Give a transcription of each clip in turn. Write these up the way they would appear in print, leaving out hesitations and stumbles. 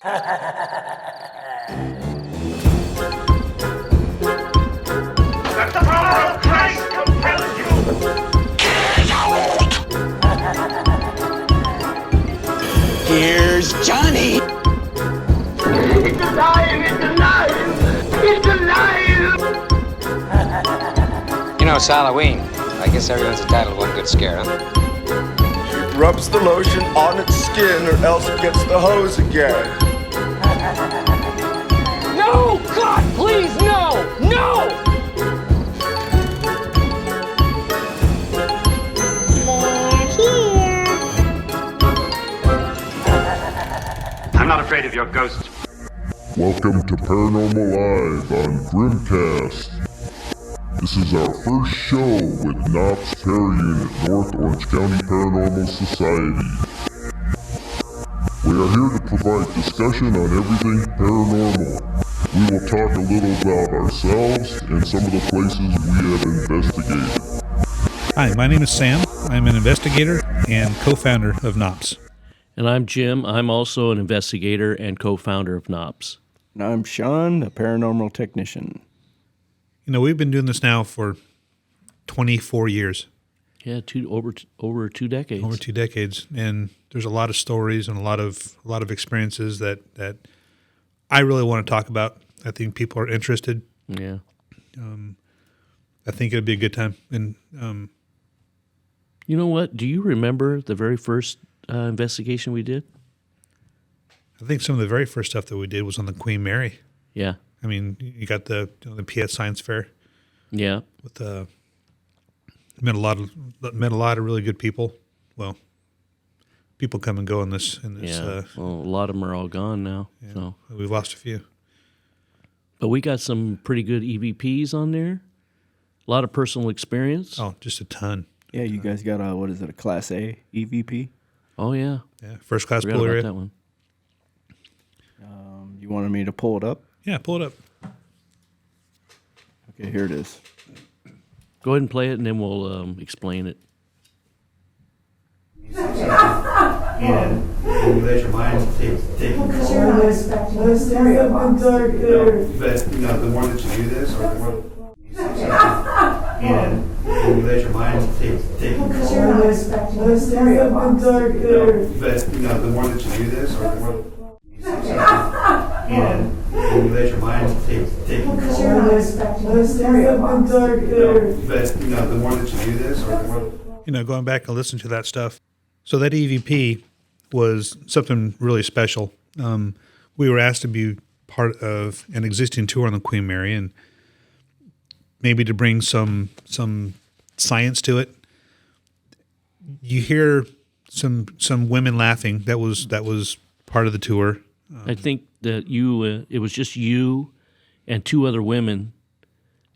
Let the power of Christ compel you! Here's Johnny! It's alive! It's alive! It's alive! You know, it's Halloween. I guess everyone's entitled to one good scare, huh? Rubs the lotion on its skin or else it gets the hose again. No! God, please, no! No! I'm not afraid of your ghosts. Welcome to Paranormal Live on GrimCast. This is our first show with N.O.P.S ParaUnit, North Orange County Paranormal Society. We are here to provide discussion on everything paranormal. We will talk a little about ourselves and some of the places we have investigated. Hi, my name is Sam. I'm an investigator and co-founder of N.O.P.S. And I'm Jim. I'm also an investigator and co-founder of N.O.P.S. And I'm Shawn, a paranormal technician. You know, we've been doing this now for 24 years. Yeah, over 2 decades. Over 2 decades, and there's a lot of stories and a lot of experiences that I really want to talk about. I think people are interested. Yeah. I think it'd be a good time. And you know what? Do you remember the very first investigation we did? I think some of the very first stuff that we did was on the Queen Mary. Yeah. I mean, you got the N.O.P.S Science Fair. Yeah. With met a lot of really good people. Well, people come and go in this. Yeah. Well, a lot of them are all gone now. Yeah, so we've lost a few. But we got some pretty good EVPs on there. A lot of personal experience. Oh, just a ton. Yeah, you guys got a Class A EVP? Oh yeah. Yeah, first class Forgot pool about area. that one. You wanted me to pull it up? Yeah, pull it up. Okay, here it is. Go ahead and play it, and then we'll explain it. And you let your mind take control. Because you're not expecting a stereo box. But the more that you do this, or the more and you let your mind take control. Because you're not expecting a stereo box. But the more that you do this, or the more and you let your mind take control. Because you're not expecting a stereo box. But the more that you do this, or the more going back and listening to that stuff. So that EVP was something really special. We were asked to be part of an existing tour on the Queen Mary, and maybe to bring some science to it. You hear some women laughing. That was part of the tour. I think that it was just you and 2 other women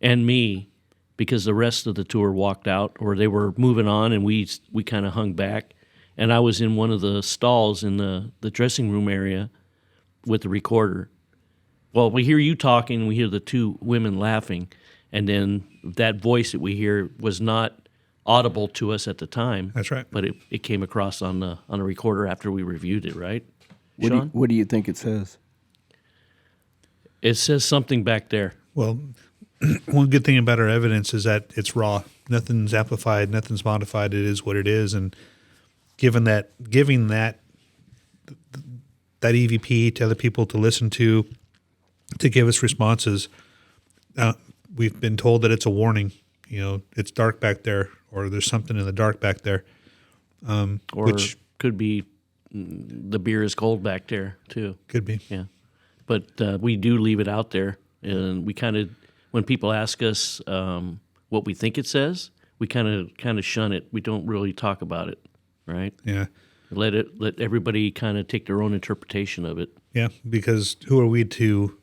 and me, because the rest of the tour walked out, or they were moving on, and we kind of hung back. And I was in one of the stalls in the dressing room area with the recorder. Well, we hear you talking, and we hear the 2 women laughing, and then that voice that we hear was not audible to us at the time. That's right. But it came across on a recorder after we reviewed it, right? Shawn? What do you think it says? It says something back there. Well, one good thing about our evidence is that it's raw. Nothing's amplified, nothing's modified. It is what it is. And giving that EVP to other people to listen to give us responses, we've been told that it's a warning. It's dark back there, or there's something in the dark back there. Which could be the beer is cold back there too. Could be. Yeah. But we do leave it out there, and we kind of, when people ask us what we think it says, we kind of shun it. We don't really talk about it, right? Yeah. Let everybody kind of take their own interpretation of it. Yeah, because who are we to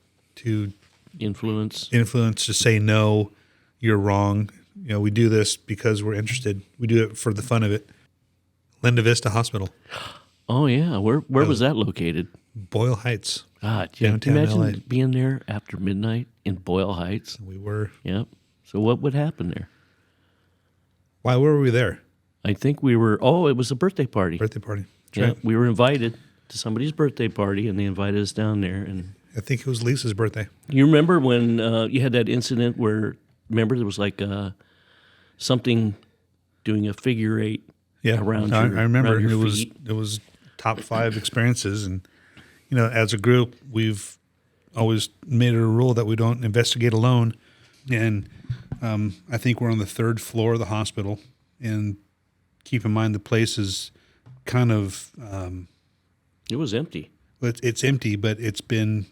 influence to say no, you're wrong. We do this because we're interested. We do it for the fun of it. Linda Vista Hospital. Oh yeah, where was that located? Boyle Heights. God, can you imagine LA. being there after midnight in Boyle Heights? We were. Yep. So what would happen there? Why were we there? I think we were. Oh, it was a birthday party. Birthday party. That's yeah, right. we were invited. to somebody's birthday party, and they invited us down there. And I think it was Lisa's birthday. you remember when you had that incident where, remember, there was like something doing a figure eight around I remember. around your feet. It was top 5 experiences. And, as a group, we've always made it a rule that we don't investigate alone. And I think we're on the 3rd floor of the hospital. And keep in mind, the place is kind of... it was empty. It's empty, but it's been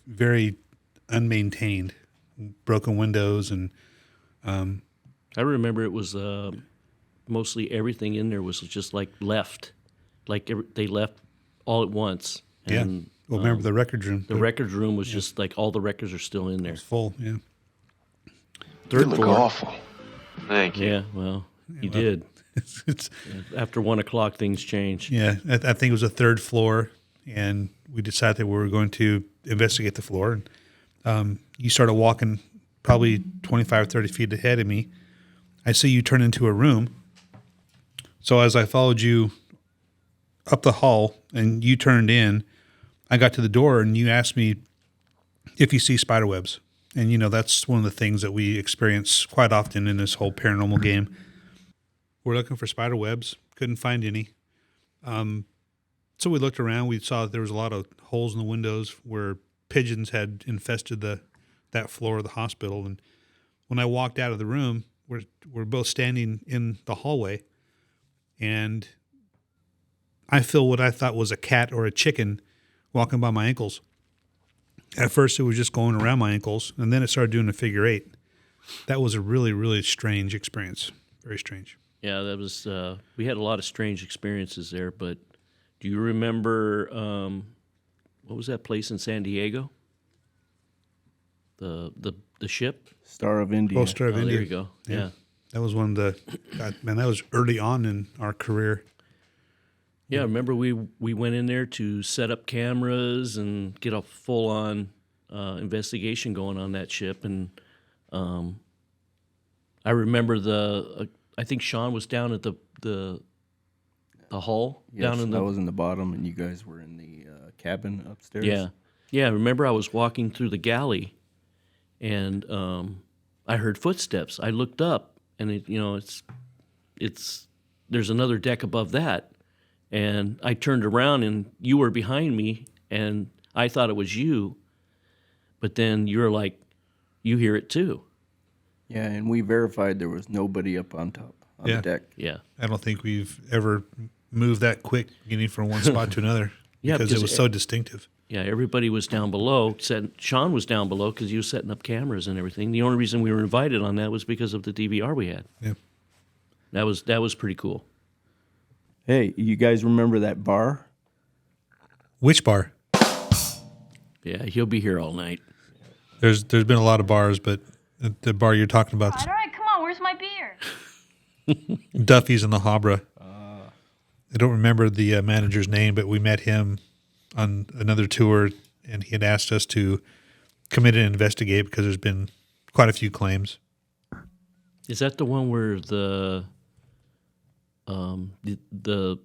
very unmaintained. Broken windows and... I remember it was mostly everything in there was just like left. Like they left all at once. And, Well, remember the records room. The records room was just like all the records are still in there. It's full, yeah. 3rd floor. awful. Thank you. Yeah, well, you did. It's After 1 o'clock, things changed. Yeah, I think it was the 3rd floor, and we decided that we were going to investigate the floor. And you started walking probably 25, 30 feet ahead of me. I see you turn into a room. So as I followed you up the hall and you turned in, I got to the door and you asked me if you see spider webs. And, that's one of the things that we experience quite often in this whole paranormal game. We're looking for spider webs, couldn't find any. So we looked around, we saw that there was a lot of holes in the windows where pigeons had infested that floor of the hospital. And when I walked out of the room, we're both standing in the hallway, and I feel what I thought was a cat or a chicken walking by my ankles. At first, it was just going around my ankles, and then it started doing a figure eight. That was a really, really strange experience. Very strange. Yeah, that was. We had a lot of strange experiences there. But do you remember what was that place in San Diego? The ship. Star of India. Oh, Star of India. There you go. Yeah. That was one of the. God, man, that was early on in our career. Yeah, remember we went in there to set up cameras and get a full-on investigation going on that ship, and I remember I think Shawn was down at the hull. Yes, down in the. I was in the bottom, and you guys were in the cabin upstairs. Yeah. Remember, I was walking through the galley, and I heard footsteps. I looked up, and there's another deck above that. And I turned around, and you were behind me, and I thought it was you. But then you're like, you hear it too. Yeah, and we verified there was nobody up on top on the deck. Yeah. I don't think we've ever moved that quick getting from one spot to another because it was so distinctive. Yeah, everybody was down below. Shawn was down below because he was setting up cameras and everything. The only reason we were invited on that was because of the DVR we had. Yeah. That was pretty cool. Hey, you guys remember that bar? Which bar? Yeah, he'll be here all night. There's been a lot of bars, but the bar you're talking about, All right, come on, where's my beer? Duffy's in the Habra. I don't remember the manager's name, but we met him on another tour, and he had asked us to come in and investigate because there's been quite a few claims. Is that the one where the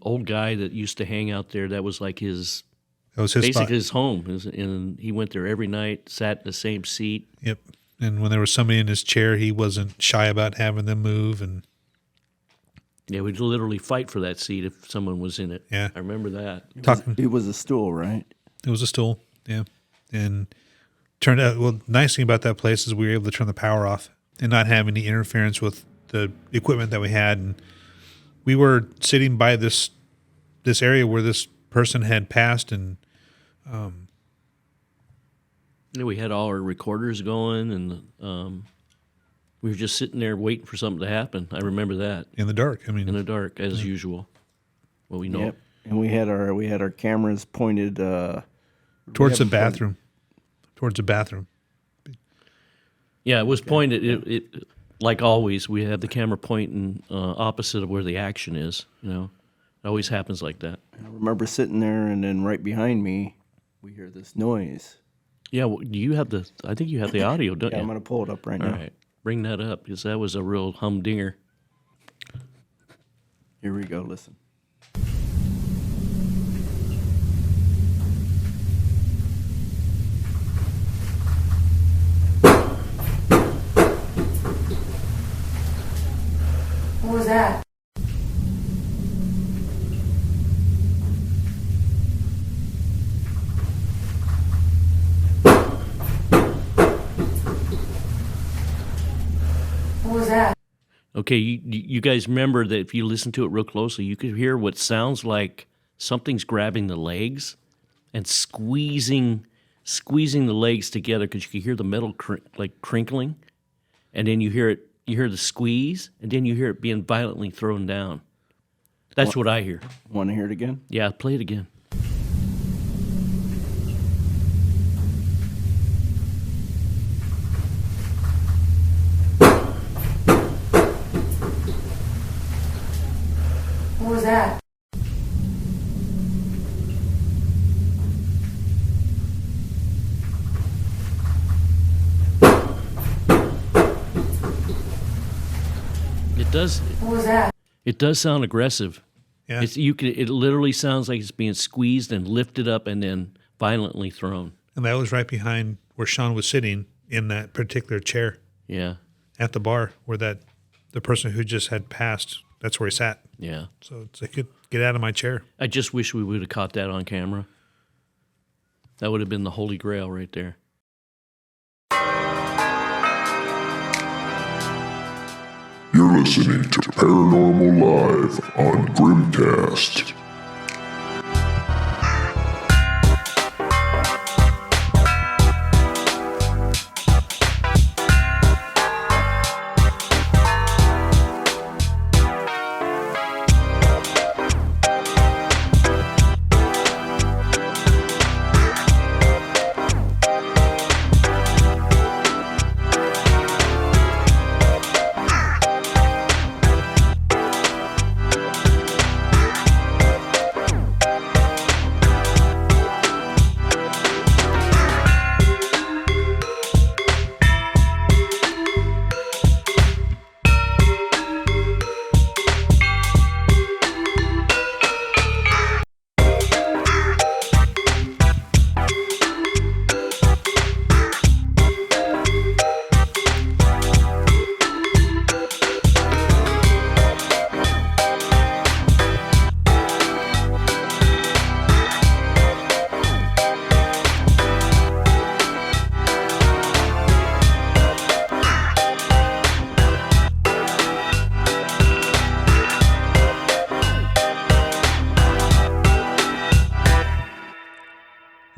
old guy that used to hang out there, that was like his... That was his basically spot. his home, and he went there every night, sat in the same seat. Yep. And when there was somebody in his chair, he wasn't shy about having them move. And yeah, we'd literally fight for that seat if someone was in it. Yeah. I remember that. It was a stool, right? It was a stool, yeah. And turned out, well, the nice thing about that place is we were able to turn the power off and not have any interference with the equipment that we had. And we were sitting by this area where this person had passed, and we had all our recorders going, and we were just sitting there waiting for something to happen. I remember that. In the dark. I mean, in the dark, as usual. Well, we know. Yep. And we had our cameras pointed towards the bathroom. Towards the bathroom. Yeah, it was pointed. It like always, we have the camera pointing opposite of where the action is. It always happens like that. I remember sitting there, and then right behind me, we hear this noise. Yeah, well, you have I think you have the audio, don't you? I'm going to pull it up right now. All right, bring that up, because that was a real humdinger. Here we go, listen. Okay, you guys remember that if you listen to it real closely, you could hear what sounds like something's grabbing the legs and squeezing the legs together because you can hear the metal crinkling, and then you hear the squeeze, and then you hear it being violently thrown down. That's what I hear. Want to hear it again? Yeah, play it again. What was that? It does. What was that? It does sound aggressive. Yeah. It literally sounds like it's being squeezed and lifted up and then violently thrown. And that was right behind where Shawn was sitting in that particular chair. Yeah. At the bar where the person who just had passed, that's where he sat. Yeah. So it's like, get out of my chair. I just wish we would have caught that on camera. That would have been the holy grail right there. You're listening to Paranormal Live on GrimCast.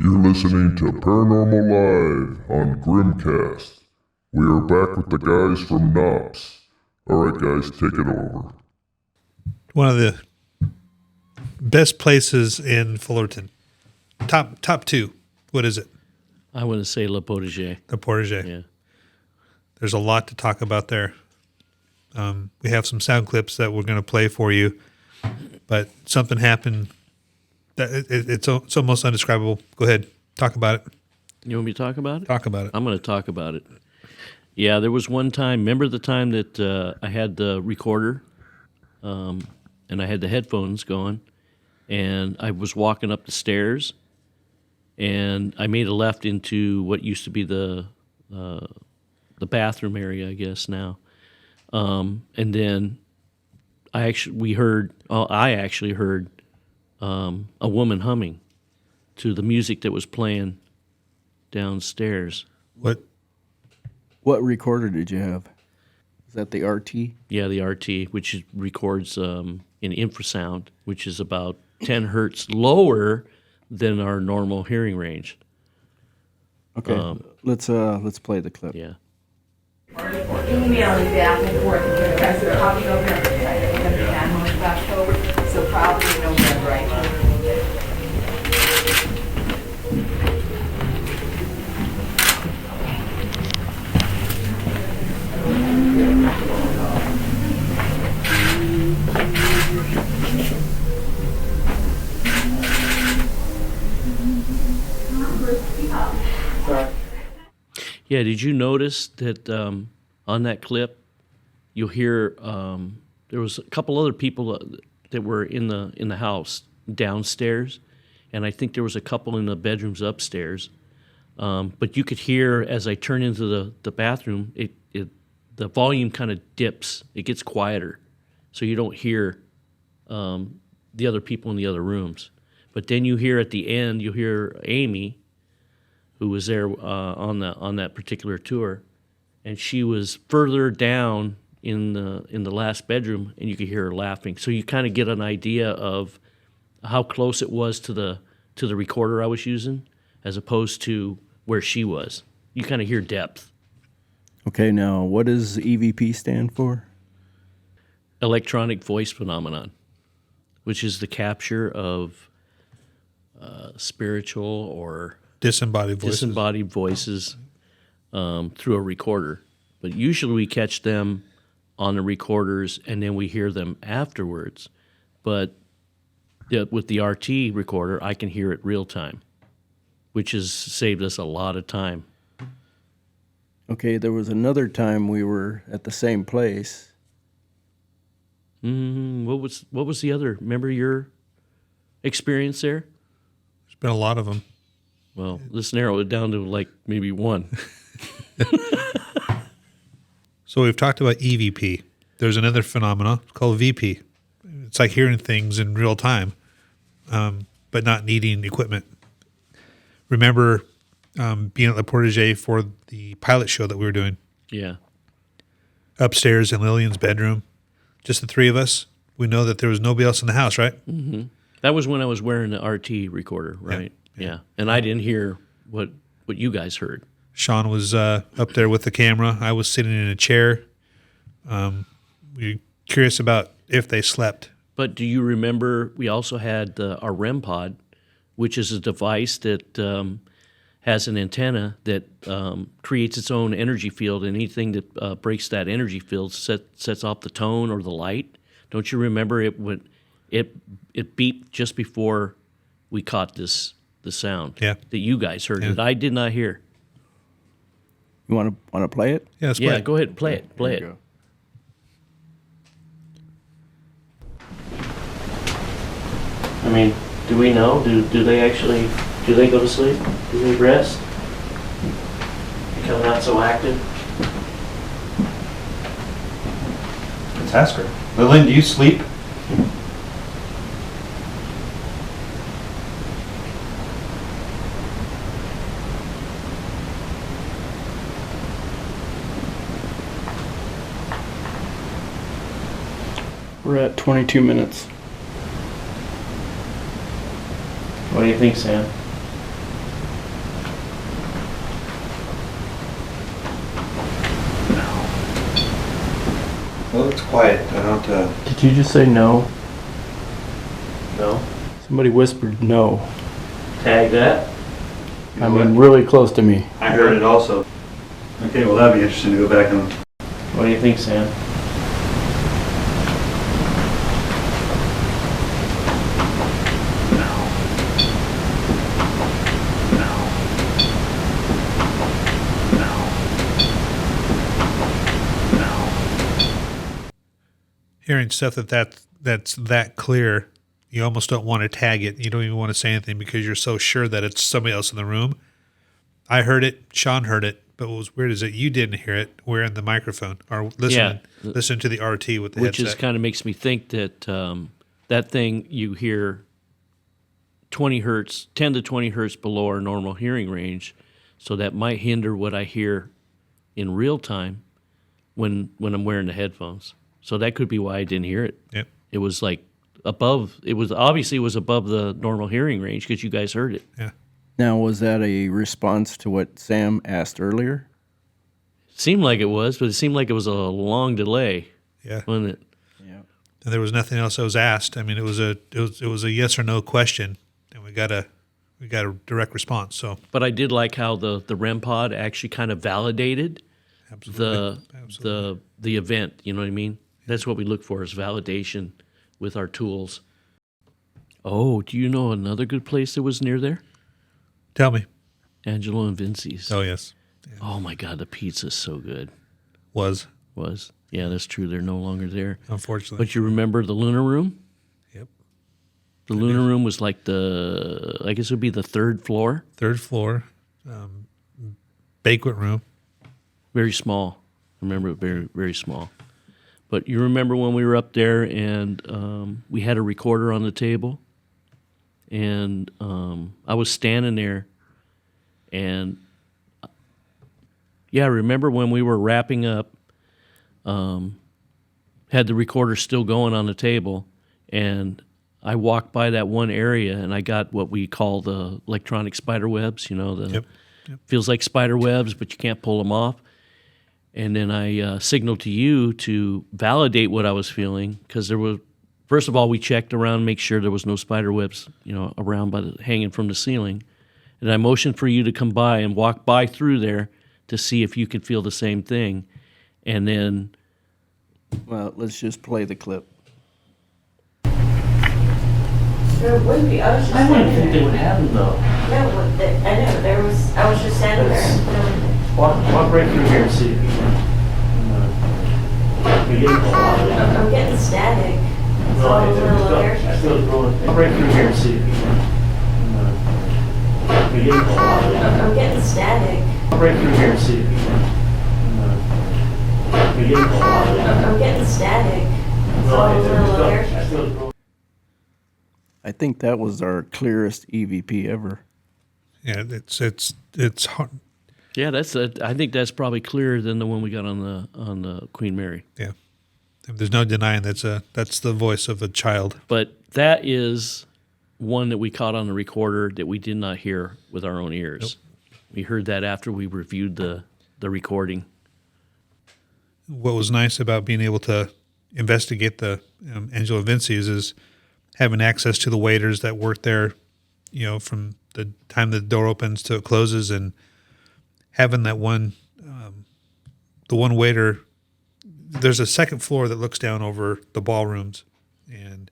You're listening to Paranormal Live on GrimCast. We are back with the guys from N.O.P.S. Alright guys, take it over. One of the best places in Fullerton. Top two. What is it? I want to say Le Potager. The Potager. Yeah. There's a lot to talk about there. We have some sound clips that we're going to play for you, but something happened that it's almost undescribable. Go ahead, talk about it. You want me to talk about it? Talk about it. I'm going to talk about it. Yeah, there was one time. Remember the time that I had the recorder, and I had the headphones going, and I was walking up the stairs, and I made a left into what used to be the bathroom area, I guess now, and then I actually heard a woman humming to the music that was playing downstairs. What recorder did you have? Is that the RT? Yeah, the RT, which records in infrasound, which is about 10 hertz lower than our normal hearing range. Okay, let's play the clip. Yeah. Emailing back and forth with the rest of probably November. So probably November, I think. Yeah, did you notice that on that clip, you'll hear there was a couple other people that were in the house downstairs, and I think there was a couple in the bedrooms upstairs. But you could hear as I turn into the bathroom, the volume kind of dips. It gets quieter, so you don't hear the other people in the other rooms. But then you hear at the end, you hear Amy, who was there on that particular tour, and she was further down in the last bedroom, and you could hear her laughing. So you kind of get an idea of how close it was to the recorder I was using, as opposed to where she was. You kind of hear depth. Okay, now what does EVP stand for? Electronic voice phenomenon, which is the capture of spiritual or disembodied voices through a recorder. But usually we catch them on the recorders and then we hear them afterwards. But with the RT recorder, I can hear it real time, which has saved us a lot of time. Okay, there was another time we were at the same place. What was the other? Remember your experience there? There's been a lot of them. Well, let's narrow it down to like maybe one. So we've talked about EVP. There's another phenomenon called VP. It's like hearing things in real time, but not needing equipment. Remember being at the Portage for the pilot show that we were doing? Yeah. Upstairs in Lillian's bedroom, just the three of us. We know that there was nobody else in the house, right? Mm-hmm. That was when I was wearing the RT recorder, right? Yeah. And I didn't hear what you guys heard. Shawn was up there with the camera. I was sitting in a chair. We were curious about if they slept. But do you remember we also had our REM pod, which is a device that has an antenna that creates its own energy field, and anything that breaks that energy field sets off the tone or the light. Don't you remember it beeped just before we caught the sound that you guys heard that I did not hear. You want to play it? Yeah, let's play it. Go ahead and play it. Play it. Go. I mean, do we know? Do they go to sleep? Do they rest? Become not so active? Let's ask her. Lillian, do you sleep? We're at 22 minutes. What do you think, Sam? Well, it's quiet. I don't. Did you just say no? No. Somebody whispered no. Tag that. I mean, really close to me. I heard it also. Okay, well that'd be interesting to go back and. What do you think, Sam? Hearing stuff that's that clear, you almost don't want to tag it. You don't even want to say anything because you're so sure that it's somebody else in the room. I heard it. Shawn heard it. But what was weird is that you didn't hear it. We're in the microphone or listening to the RT with the which headset. is kind of makes me think that that thing you hear 20 hertz, 10 to 20 hertz below our normal hearing range, so that might hinder what I hear in real time when I'm wearing the headphones. So that could be why I didn't hear it. Yep. It was like above. It was above the normal hearing range because you guys heard it. Yeah. Now, was that a response to what Sam asked earlier? It seemed like it was, but it seemed like it was a long delay. Yeah. Wasn't it? Yeah. And there was nothing else that was asked. I mean, it was a yes or no question, and we got a direct response. So. But I did like how the REM pod actually kind of validated the event. You know what I mean? That's what we look for, is validation with our tools. Oh, do you know another good place that was near there? Tell me. Angelo and Vinci's. Oh, yes. Yeah. Oh, my God, the pizza's so good. Was. Yeah, that's true. They're no longer there. Unfortunately. But you remember the Lunar Room? Yep. The Lunar Room was like I guess it would be the third floor. Third floor. Banquet room. Very small. I remember it very, very small. But you remember when we were up there and we had a recorder on the table? And I was standing there, and remember when we were wrapping up, had the recorder still going on the table, and I walked by that one area, and I got what we call the electronic spider webs. You know, the feels like spider webs, but you can't pull them off. And then I signaled to you to validate what I was feeling, because there was, first of all, we checked around, make sure there was no spider webs, you know, around hanging from the ceiling. And I motioned for you to come by and walk by through there to see if you could feel the same thing. And then, well, let's just play the clip. There wouldn't be. I was just I wouldn't standing think they there. would have them though. No, I know. There was. I was just standing there. Walk right through here and see. I'm getting static. It's all a little there. Walk right through here and see. I'm getting static. Walk right through here and see. I'm getting static. It's all a little there. I think that was our clearest EVP ever. Yeah, it's hard. Yeah, I think that's probably clearer than the one we got on the Queen Mary. Yeah, there's no denying that's the voice of a child. But that is one that we caught on the recorder that we did not hear with our own ears. Nope. We heard that after we reviewed the recording. What was nice about being able to investigate the Angela Vinci's is having access to the waiters that work there, you know, from the time the door opens to it closes, and having that one, the one waiter. There's a second floor that looks down over the ballrooms, and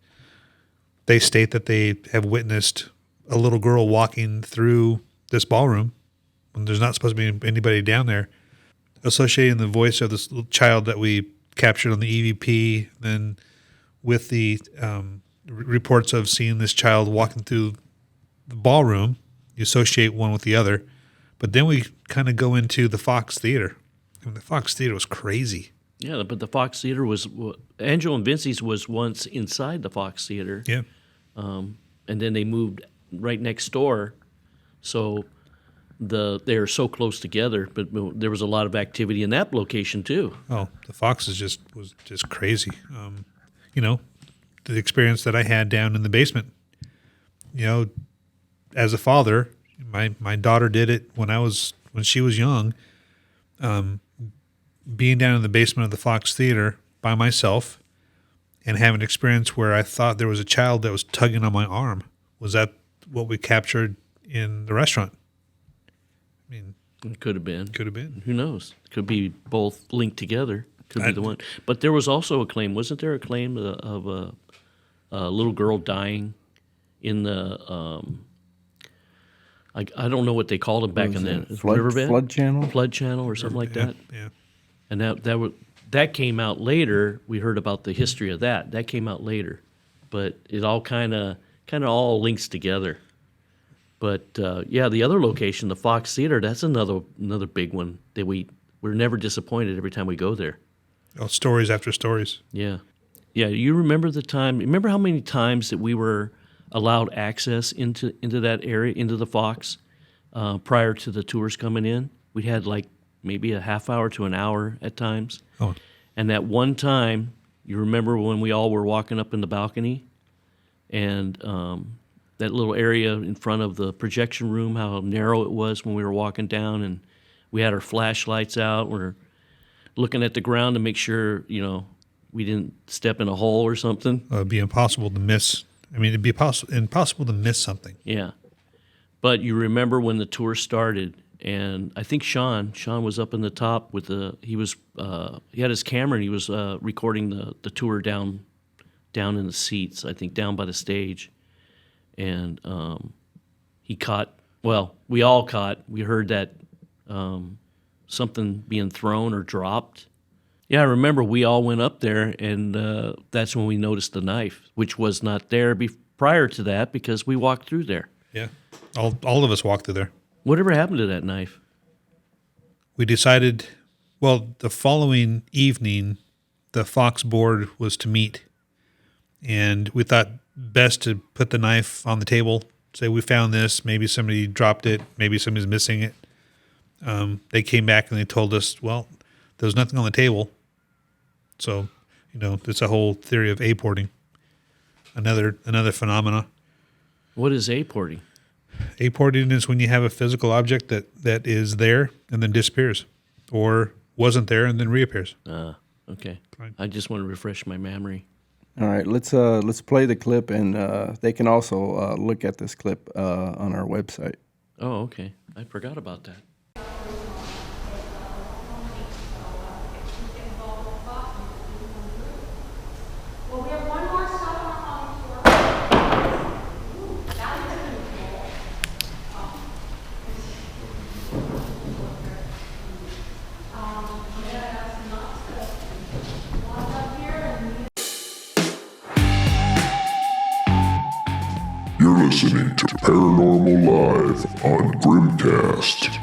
they state that they have witnessed a little girl walking through this ballroom when there's not supposed to be anybody down there. Associating the voice of this little child that we captured on the EVP, then with the reports of seeing this child walking through the ballroom, you associate one with the other. But then we kind of go into the Fox Theater. I mean, the Fox Theater was crazy. Yeah, but the Fox Theater was, Angela and Vinci's was once inside the Fox Theater. Yeah. And then they moved right next door. So they are so close together, but there was a lot of activity in that location too. Oh, the Fox was just crazy. You know, the experience that I had down in the basement. You know, as a father, my daughter did it when she was young. Being down in the basement of the Fox Theater by myself and having an experience where I thought there was a child that was tugging on my arm. Was that what we captured in the restaurant? I mean, it could have been. Could have been. Who knows? Could be both linked together. Could be the one. But there was also a claim. Wasn't there a claim of a little girl dying in the I don't know what they called them back in the riverbed? Flood channel? Flood channel or something like that. Yeah. And that came out later. We heard about the history of that. That came out later. But it all kind of all links together. But yeah, the other location, the Fox Theater, that's another big one that we're never disappointed every time we go there. Oh, stories after stories. Yeah. Yeah, you remember the time, remember how many times that we were allowed access into that area, into the Fox, prior to the tours coming in? We had like maybe a half hour to an hour at times. Oh. And that one time, you remember when we all were walking up in the balcony and that little area in front of the projection room, how narrow it was when we were walking down, and we had our flashlights out. We're looking at the ground to make sure, you know, we didn't step in a hole or something. It'd be impossible to miss. I mean, it'd be impossible to miss something. Yeah. But you remember when the tour started, and I think Shawn was up in the top with he had his camera and he was recording the tour down in the seats, I think down by the stage. And we all caught, we heard that something being thrown or dropped. Yeah, I remember we all went up there, and that's when we noticed the knife, which was not there prior to that because we walked through there. Yeah, all of us walked through there. Whatever happened to that knife? We decided, well, the following evening, the Fox board was to meet, and we thought best to put the knife on the table, say we found this, maybe somebody dropped it, maybe somebody's missing it. They came back and they told us, well, there was nothing on the table. So, it's a whole theory of aporting. Another phenomena. What is aporting? Aporting is when you have a physical object that is there and then disappears, or wasn't there and then reappears. Okay. I just want to refresh my memory. All right, let's play the clip, and they can also look at this clip on our website. Oh, okay. I forgot about that. Well, we have one more stop on our You're listening to Paranormal Live on GrimCast.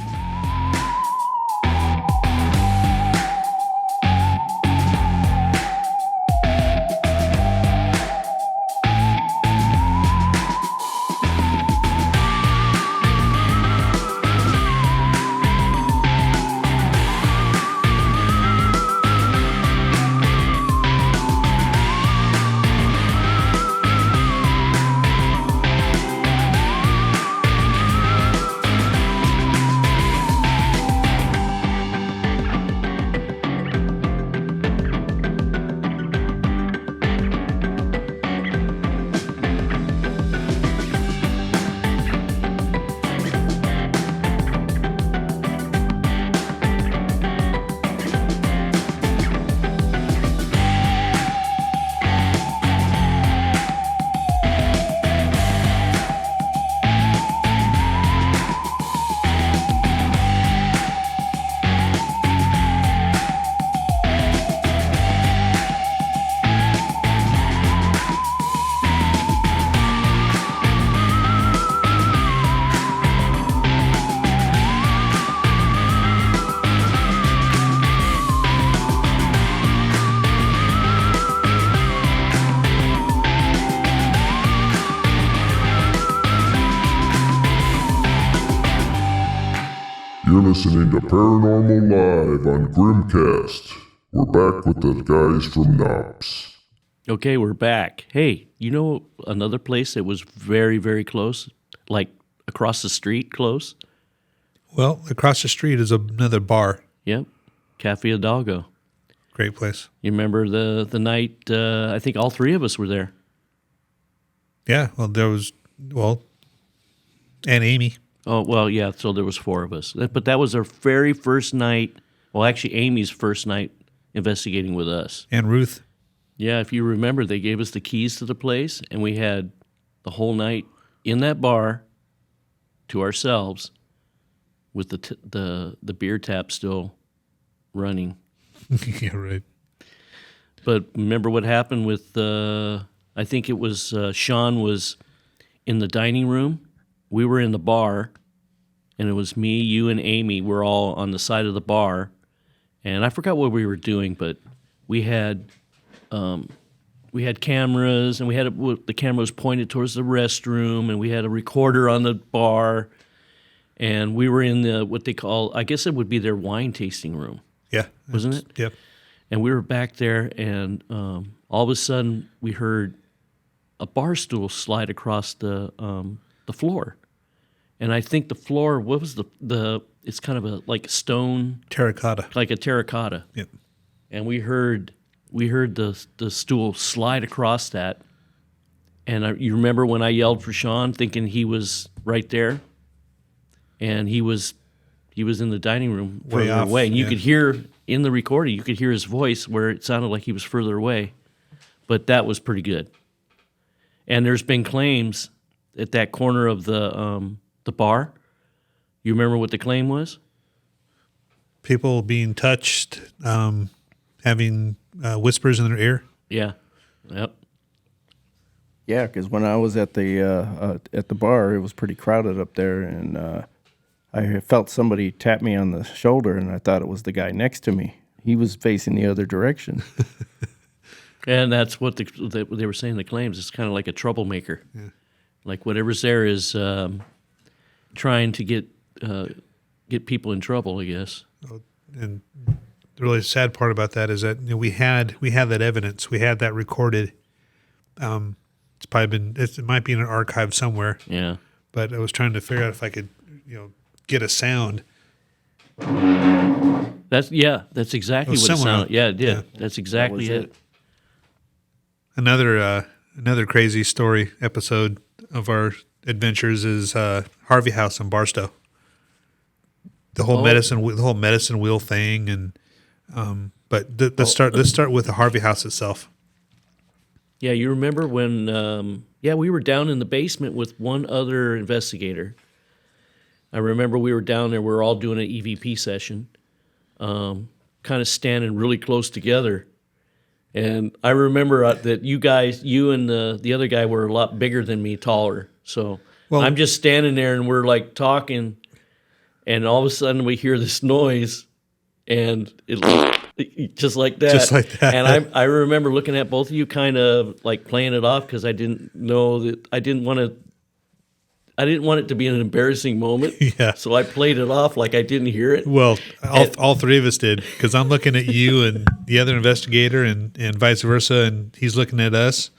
You're listening to Paranormal Live on GrimCast. We're back with the guys from N.O.P.S. Okay, we're back. Hey, you know another place that was very, very close? Like across the street close? Well, across the street is another bar. Yep, Cafe Hidalgo. Great place. You remember the night, I think all three of us were there. Yeah, well, and Amy. Oh, well, yeah, so there was four of us. But that was our very first night, well, actually Amy's first night investigating with us. And Ruth. Yeah, if you remember, they gave us the keys to the place, and we had the whole night in that bar to ourselves with the beer tap still running. Yeah, right. But remember what happened with, I think it was Shawn was in the dining room. We were in the bar, and it was me, you, and Amy. We're all on the side of the bar, and I forgot what we were doing, but we had cameras, and the camera was pointed towards the restroom, and we had a recorder on the bar, and we were in what they call, I guess it would be their wine tasting room. Yeah, wasn't it? Yep. And we were back there, and all of a sudden we heard a bar stool slide across the floor. And I think the floor, what was it's kind of like a stone. Terracotta. Like a terracotta. Yep. And we heard the stool slide across that. And you remember when I yelled for Shawn, thinking he was right there? And he was in the dining room Way further off, away. And you yeah. could hear in the recording, you could hear his voice where it sounded like he was further away. But that was pretty good. And there's been claims at that corner of the bar. You remember what the claim was? People being touched, having whispers in their ear. Yeah. Yep. Yeah, because when I was at the bar, it was pretty crowded up there, and I felt somebody tap me on the shoulder, and I thought it was the guy next to me. He was facing the other direction. And that's what they were saying, the claims. It's kind of like a troublemaker. Yeah. Like whatever's there is trying to get people in trouble, I guess. And really sad part about that is that we had that evidence, we had that recorded. It's probably been it might be in an archive somewhere. Yeah. But I was trying to figure out if I could get a sound. That's exactly what it sounded. Yeah, it did. Yeah. That's exactly it. Another crazy story episode of our adventures is Harvey House in Barstow. The whole medicine wheel thing, and but let's start with the Harvey House itself. Yeah, you remember when? We were down in the basement with one other investigator. I remember we were down there. We were all doing an EVP session, kind of standing really close together. And I remember that you and the other guy were a lot bigger than me, taller. So I'm just standing there, and we're like talking, and all of a sudden we hear this noise, and it just like that. Just like that. And I remember looking at both of you, kind of like playing it off because I didn't know that I didn't want it to be an embarrassing moment. Yeah. So I played it off like I didn't hear it. Well, all three of us did, because I'm looking at you and the other investigator and vice versa, and he's looking at us.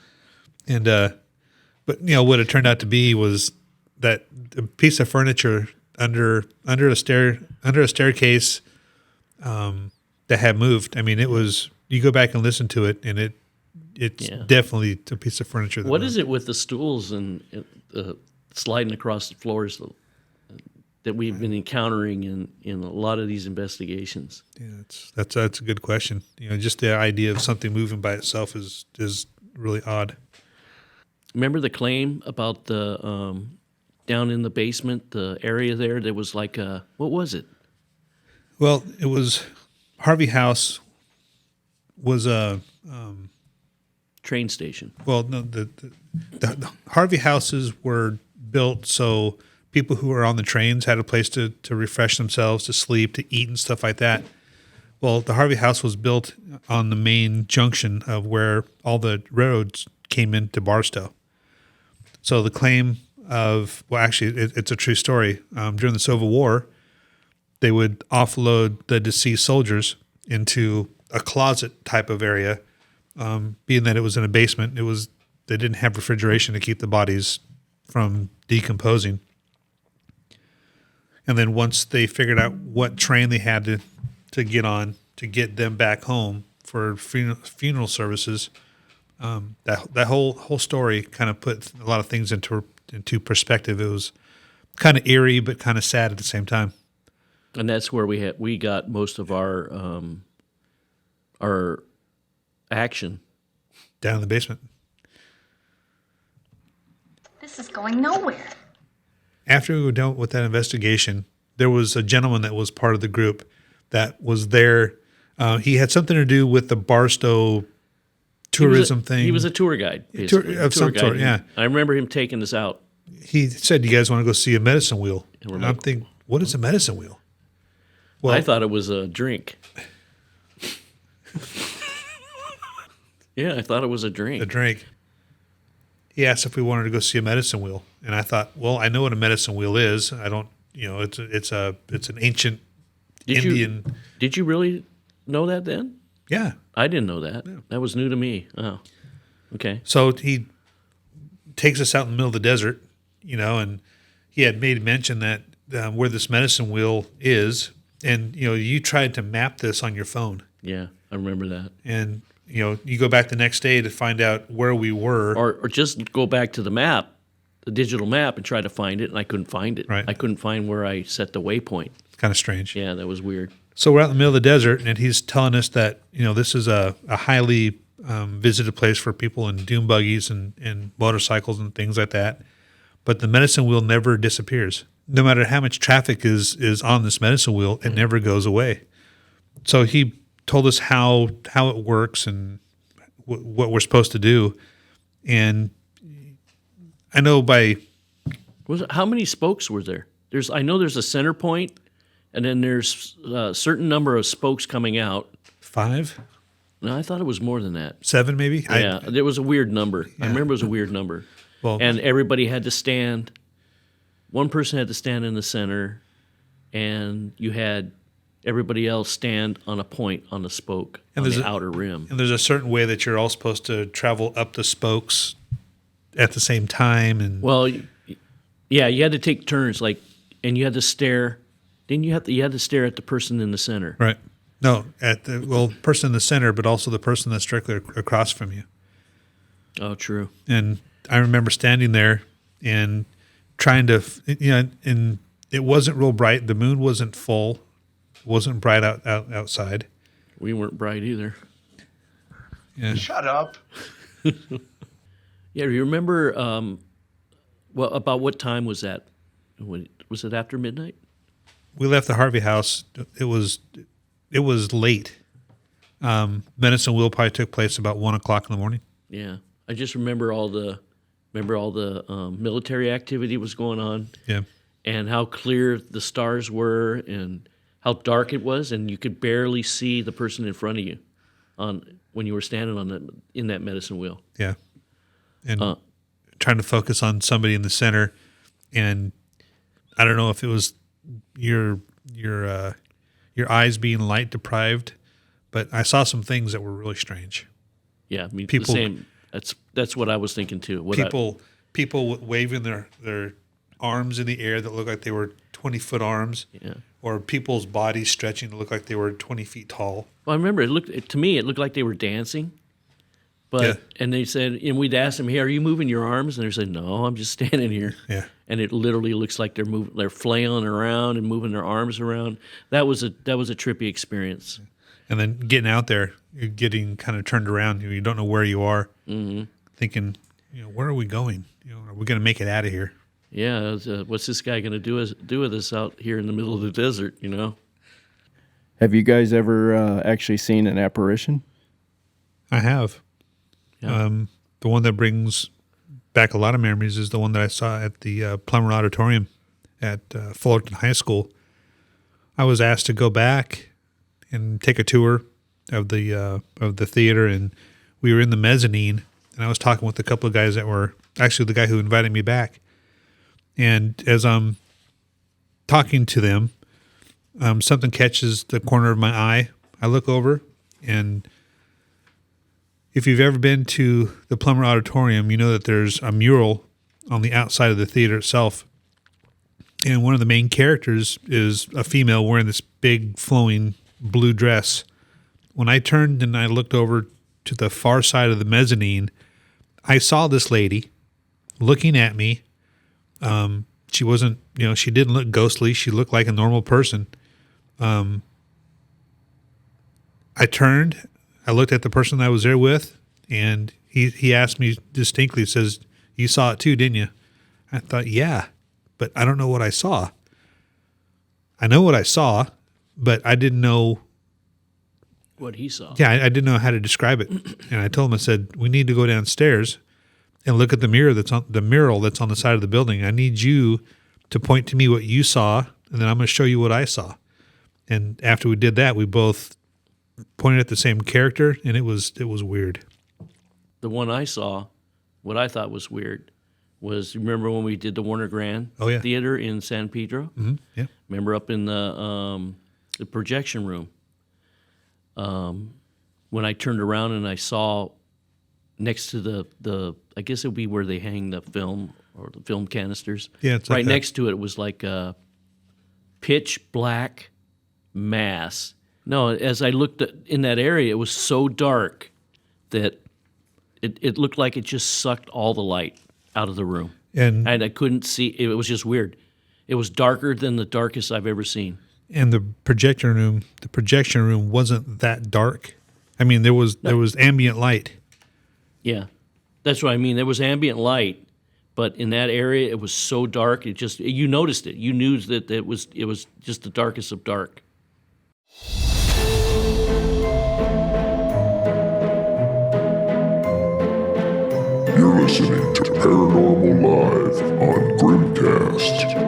And but what it turned out to be was that a piece of furniture under a staircase that had moved. I mean, it was, you go back and listen to it, and it's definitely a piece of furniture. What is it with the stools and sliding across the floors that we've been encountering in a lot of these investigations? Yeah, that's a good question. Just the idea of something moving by itself is really odd. Remember the claim about the down in the basement, the area there was like what was it? Well, it was Harvey House was a train station. Well, no, the Harvey houses were built so people who were on the trains had a place to refresh themselves, to sleep, to eat, and stuff like that. Well, the Harvey House was built on the main junction of where all the railroads came into Barstow. So the claim of, well, actually, it's a true story. During the Civil War, they would offload the deceased soldiers into a closet type of area. Being that it was in a basement, they didn't have refrigeration to keep the bodies from decomposing. And then once they figured out what train they had to get on to get them back home for funeral services, that whole story kind of put a lot of things into perspective. It was kind of eerie, but kind of sad at the same time. And that's where we got most of our action. Down in the basement. This is going nowhere. After we were done with that investigation, there was a gentleman that was part of the group that was there. He had something to do with the Barstow tourism thing. He was a tour guide, basically. Of some sort, yeah. I remember him taking us out. He said, "You guys want to go see a medicine wheel?" And I'm thinking, what is a medicine wheel? Well, I thought it was a drink. Yeah, I thought it was a drink. A drink. He asked if we wanted to go see a medicine wheel, and I thought, well, I know what a medicine wheel is. I don't, it's an ancient Indian. Did you really know that then? Yeah, I didn't know that. Yeah. That was new to me. Oh, okay. So he takes us out in the middle of the desert, and he had made mention that where this medicine wheel is, and you tried to map this on your phone. Yeah, I remember that. And you go back the next day to find out where we were, or just go back to the map, the digital map, and try to find it, and I couldn't find it. Right. I couldn't find where I set the waypoint. It's kind of strange. Yeah, that was weird. So we're out in the middle of the desert, and he's telling us that this is a highly visited place for people in dune buggies and motorcycles and things like that. But the medicine wheel never disappears. No matter how much traffic is on this medicine wheel, it never goes away. So he told us how it works and what we're supposed to do. And I know how many spokes were there? I know there's a center point, and then there's a certain number of spokes coming out. 5? No, I thought it was more than that. 7 maybe? Yeah, there was a weird number. Yeah. I remember it was a weird number. Well, and everybody had to stand. One person had to stand in the center, and you had everybody else stand on a point on the spoke on the outer rim. And there's a certain way that you're all supposed to travel up the spokes at the same time. And well, yeah, you had to take turns, and you had to stare. Then you had to stare at the person in the center. Right. No, person in the center, but also the person that's directly across from you. Oh, true. And I remember standing there and trying to, and it wasn't real bright. The moon wasn't full. It wasn't bright outside. We weren't bright either. Yeah. Shut up. Yeah, you remember, about what time was that? Was it after midnight? We left the Harvey house. It was late. Medicine Wheel probably took place about 1 o'clock in the morning. Yeah, I just remember all the military activity was going on. Yeah, and how clear the stars were, and how dark it was, and you could barely see the person in front of you when you were standing in that medicine wheel. Yeah, and trying to focus on somebody in the center, and I don't know if it was your eyes being light deprived, but I saw some things that were really strange. Yeah, I mean, the same. That's what I was thinking too. People waving their arms in the air that looked like they were 20-foot arms. Yeah. Or people's bodies stretching to look like they were 20 feet tall. Well, I remember to me it looked like they were dancing. But and they said, and we'd ask them, "Hey, are you moving your arms?" And they said, "No, I'm just standing here." Yeah. And it literally looks like they're flailing around and moving their arms around. That was a trippy experience. And then getting out there, you're getting kind of turned around. You don't know where you are. Mm-hmm. Thinking, where are we going? Are we going to make it out of here? Yeah, what's this guy going to do with us out here in the middle of the desert? Have you guys ever actually seen an apparition? I have. Yeah. The one that brings back a lot of memories is the one that I saw at the Plummer Auditorium at Fullerton High School. I was asked to go back and take a tour of the theater, and we were in the mezzanine, and I was talking with a couple of guys that were actually the guy who invited me back. And as I'm talking to them, something catches the corner of my eye. I look over, and if you've ever been to the Plummer Auditorium, you know that there's a mural on the outside of the theater itself. And one of the main characters is a female wearing this big flowing blue dress. When I turned and I looked over to the far side of the mezzanine, I saw this lady looking at me. She wasn't, she didn't look ghostly. She looked like a normal person. I turned, I looked at the person I was there with, and he asked me distinctly, says, "You saw it too, didn't you?" I thought, yeah, but I don't know what I saw. I know what I saw, but I didn't know what he saw. Yeah, I didn't know how to describe it. And I told him, I said, "We need to go downstairs and look at the mural that's on the side of the building. I need you to point to me what you saw, and then I'm going to show you what I saw." And after we did that, we both pointed at the same character, and it was weird. The one I saw, what I thought was weird, was, remember when we did the Warner Grand Theater in San Pedro? Mm-hmm. Yeah. Remember up in the projection room? When I turned around and I saw next to the I guess it would be where they hang the film or the film canisters. Yeah, it's right like next to it was like a pitch black mass. No, as I looked in that area, it was so dark that it looked like it just sucked all the light out of the room. And I couldn't see. It was just weird. It was darker than the darkest I've ever seen. And the projection room wasn't that dark. I mean, there was ambient light. Yeah, that's what I mean. There was ambient light, but in that area, it was so dark. You noticed it. You knew that it was just the darkest of dark. You're listening to Paranormal Live on GrimCast.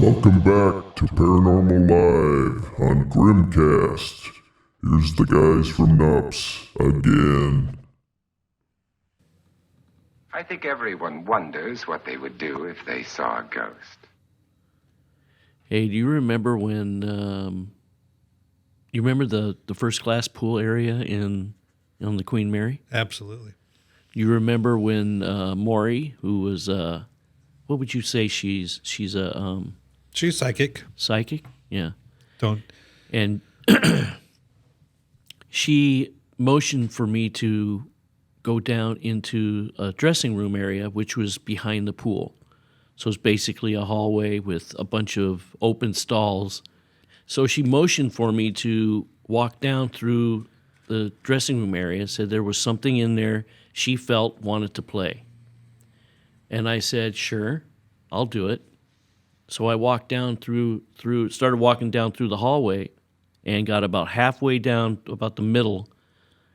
Welcome back to Paranormal Live on GrimCast. Here's the guys from N.O.P.S. again. I think everyone wonders what they would do if they saw a ghost. Hey, do you remember when, you remember the first class pool area on the Queen Mary? Absolutely. You remember when Maury, who was, what would you say she's a... She's psychic. Psychic? Yeah. Don't. And she motioned for me to go down into a dressing room area, which was behind the pool. So it's basically a hallway with a bunch of open stalls. So she motioned for me to walk down through the dressing room area, said there was something in there she felt wanted to play. And I said, sure, I'll do it. So I walked down started walking down through the hallway and got about halfway down, about the middle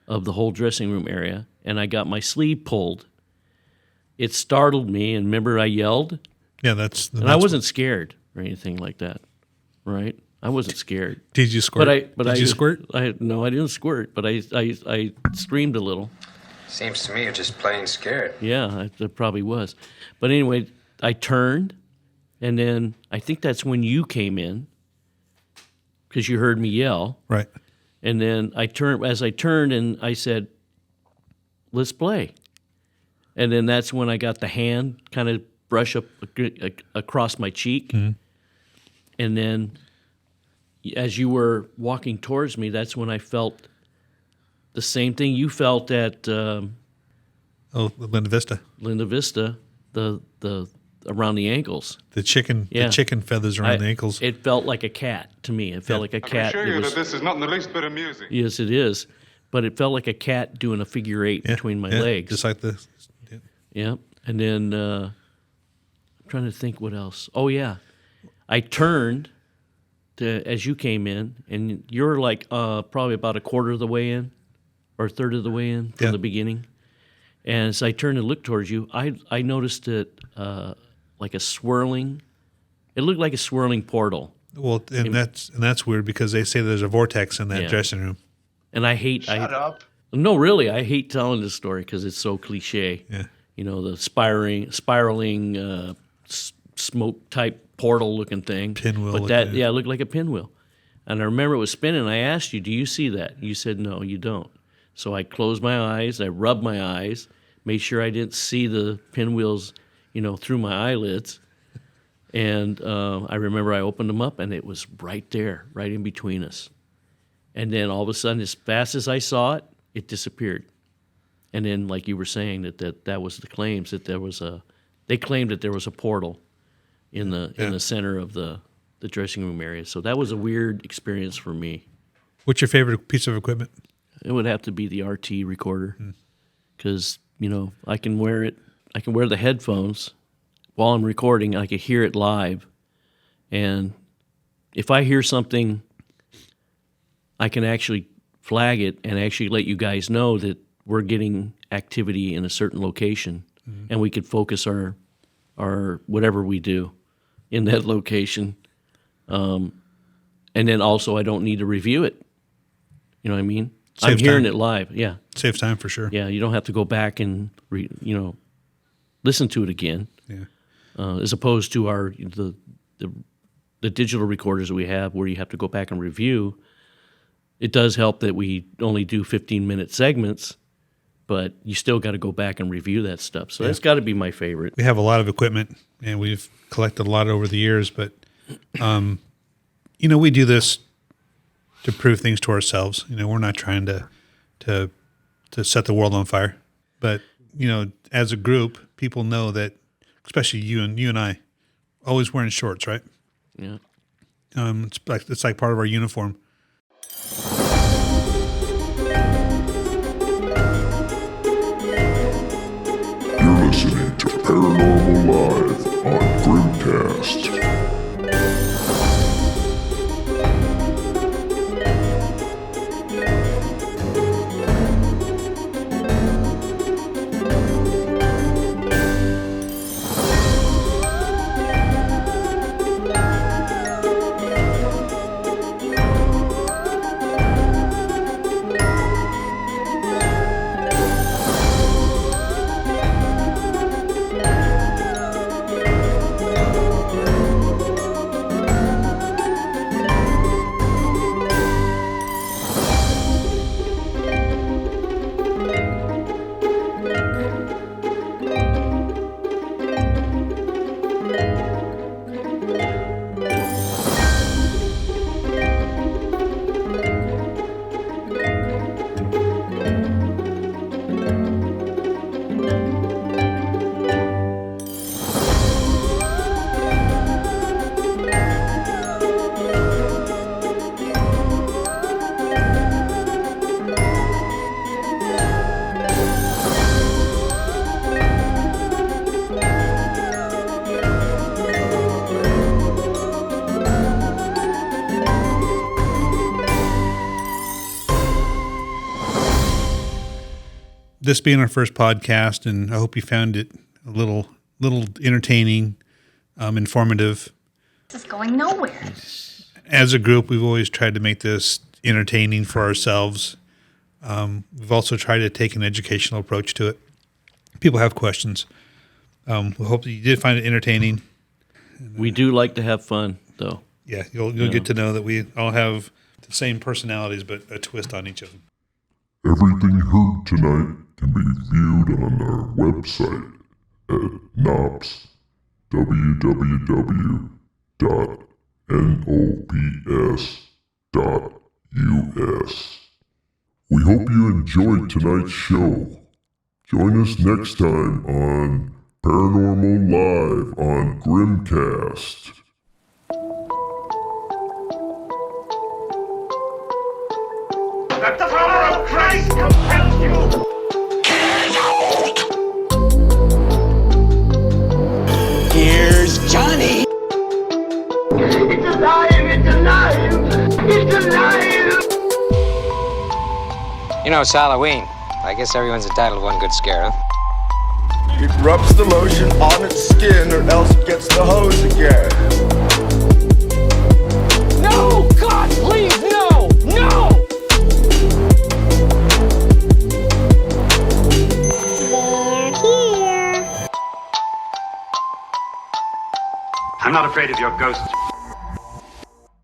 of the whole dressing room area, and I got my sleeve pulled. It startled me, and remember I yelled? Yeah, and I wasn't scared or anything like that, right? I wasn't scared. Did you squirt? Did you squirt? No, I didn't squirt, but I screamed a little. Seems to me you're just plain scared. Yeah, I probably was. But anyway, I turned, and then I think that's when you came in because you heard me yell. Right. And then as I turned and I said, let's play. And then that's when I got the hand kind of brush up across my cheek. Mm-hmm. And then as you were walking towards me, that's when I felt the same thing you felt at Linda Vista. Linda Vista, the around the ankles. The chicken feathers around the ankles. It felt like a cat to me. It felt like a cat. I can assure you that this is not in the least bit amusing. Yes, it is. But it felt like a cat doing a figure eight between my legs. Just like this. Yeah. And then I'm trying to think what else. Oh, yeah. I turned as you came in, and you're like probably about a quarter of the way in or a third of the way in from the beginning. And as I turned and looked towards you, I noticed it like a swirling. It looked like a swirling portal. Well, and that's weird because they say there's a vortex in that dressing room. And I hate. Shut up. No, really, I hate telling this story because it's so cliche. Yeah. You know, the spiraling smoke type portal looking thing. Pinwheel. But that, it looked like a pinwheel. And I remember it was spinning. And I asked you, "Do you see that?" You said, "No, you don't." So I closed my eyes. I rubbed my eyes, made sure I didn't see the pinwheels, through my eyelids. And I remember I opened them up, and it was right there, right in between us. And then all of a sudden, as fast as I saw it, it disappeared. And then, like you were saying, that was the claims that they claimed that there was a portal in the center of the dressing room area. So that was a weird experience for me. What's your favorite piece of equipment? It would have to be the RT recorder because I can wear it. I can wear the headphones while I'm recording. I can hear it live, and if I hear something, I can actually flag it and actually let you guys know that we're getting activity in a certain location, and we could focus our whatever we do in that location. And then also I don't need to review it. You know what I mean? I'm hearing it live. Yeah. Saves time for sure. Yeah, you don't have to go back and listen to it again. Yeah. As opposed to the digital recorders that we have where you have to go back and review. It does help that we only do 15-minute segments, but you still got to go back and review that stuff. So that's got to be my favorite. We have a lot of equipment, and we've collected a lot over the years, but, we do this to prove things to ourselves. We're not trying to set the world on fire. But, as a group, people know that, especially you and I, always wearing shorts, right? Yeah. It's like part of our uniform. You're listening to Paranormal Live on GrimCast. this being our first podcast, and I hope you found it a little entertaining, informative. This is going nowhere. As a group, we've always tried to make this entertaining for ourselves. We've also tried to take an educational approach to it. People have questions. We hope that you did find it entertaining. We do like to have fun, though. Yeah, you'll get to know that we all have the same personalities, but a twist on each of them. Everything heard tonight can be viewed on our website at N.O.P.S, www.N.O.P.S.us. We hope you enjoyed tonight's show. Join us next time on Paranormal Live on GrimCast. That the power of Christ compels you! Here's Johnny. It's alive! It's alive! It's alive! You know, it's Halloween. I guess everyone's entitled to one good scare, huh? It rubs the lotion on its skin or else it gets the hose again. No! God, please, no! No! I'm not afraid of your ghosts.